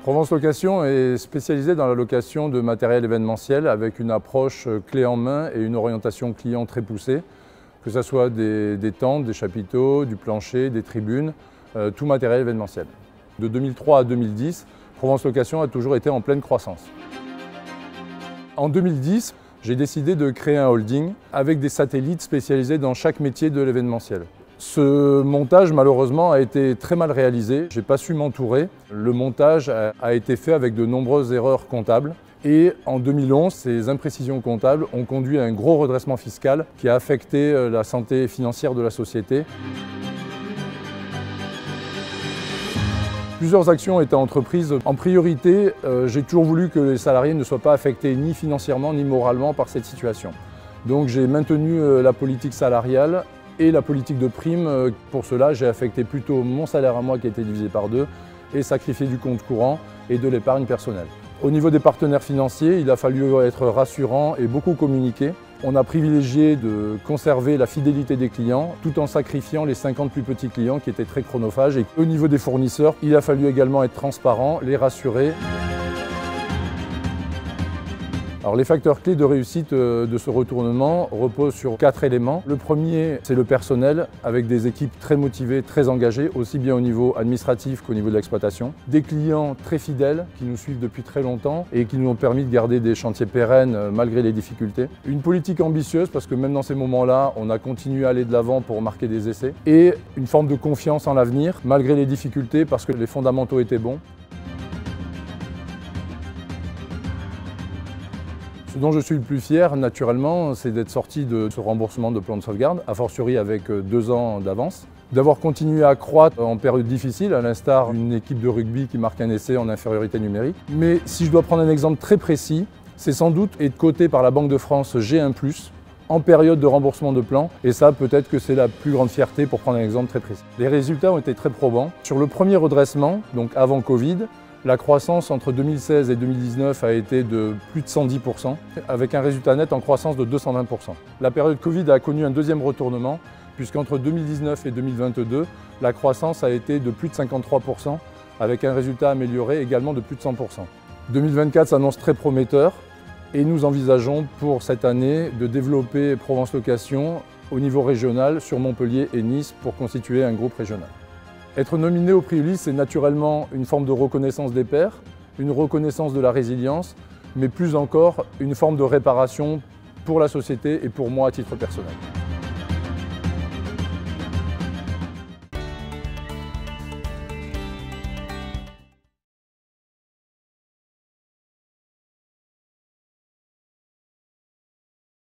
Provence Location est spécialisée dans la location de matériel événementiel avec une approche clé en main et une orientation client très poussée, que ce soit des tentes, des chapiteaux, du plancher, des tribunes, tout matériel événementiel. De 2003 à 2010, Provence Location a toujours été en pleine croissance. En 2010, j'ai décidé de créer un holding avec des satellites spécialisés dans chaque métier de l'événementiel. Ce montage, malheureusement, a été très mal réalisé. Je n'ai pas su m'entourer. Le montage a été fait avec de nombreuses erreurs comptables. Et en 2011, ces imprécisions comptables ont conduit à un gros redressement fiscal qui a affecté la santé financière de la société. Plusieurs actions ont été entreprises. En priorité, j'ai toujours voulu que les salariés ne soient pas affectés ni financièrement ni moralement par cette situation. Donc j'ai maintenu la politique salariale et la politique de prime. Pour cela, j'ai affecté plutôt mon salaire à moi qui a été divisé par 2 et sacrifié du compte courant et de l'épargne personnelle. Au niveau des partenaires financiers, il a fallu être rassurant et beaucoup communiquer. On a privilégié de conserver la fidélité des clients tout en sacrifiant les 50 plus petits clients qui étaient très chronophages. Et au niveau des fournisseurs, il a fallu également être transparent, les rassurer. Alors, les facteurs clés de réussite de ce retournement reposent sur 4 éléments. Le premier, c'est le personnel, avec des équipes très motivées, très engagées, aussi bien au niveau administratif qu'au niveau de l'exploitation. Des clients très fidèles qui nous suivent depuis très longtemps et qui nous ont permis de garder des chantiers pérennes malgré les difficultés. Une politique ambitieuse, parce que même dans ces moments-là, on a continué à aller de l'avant pour marquer des essais. Et une forme de confiance en l'avenir, malgré les difficultés, parce que les fondamentaux étaient bons. Ce dont je suis le plus fier, naturellement, c'est d'être sorti de ce remboursement de plan de sauvegarde, a fortiori avec 2 ans d'avance, d'avoir continué à croître en période difficile, à l'instar d'une équipe de rugby qui marque un essai en infériorité numérique. Mais si je dois prendre un exemple très précis, c'est sans doute être coté par la Banque de France G1+, en période de remboursement de plan, et ça peut-être que c'est la plus grande fierté pour prendre un exemple très précis. Les résultats ont été très probants. Sur le premier redressement, donc avant Covid, la croissance entre 2016 et 2019 a été de plus de 110%, avec un résultat net en croissance de 220%. La période Covid a connu un deuxième retournement, puisqu'entre 2019 et 2022, la croissance a été de plus de 53%, avec un résultat amélioré également de plus de 100%. 2024 s'annonce très prometteur, et nous envisageons pour cette année de développer Provence Location au niveau régional sur Montpellier et Nice pour constituer un groupe régional. Être nominé au prix Ulysse, c'est naturellement une forme de reconnaissance des pairs, une reconnaissance de la résilience, mais plus encore une forme de réparation pour la société et pour moi à titre personnel.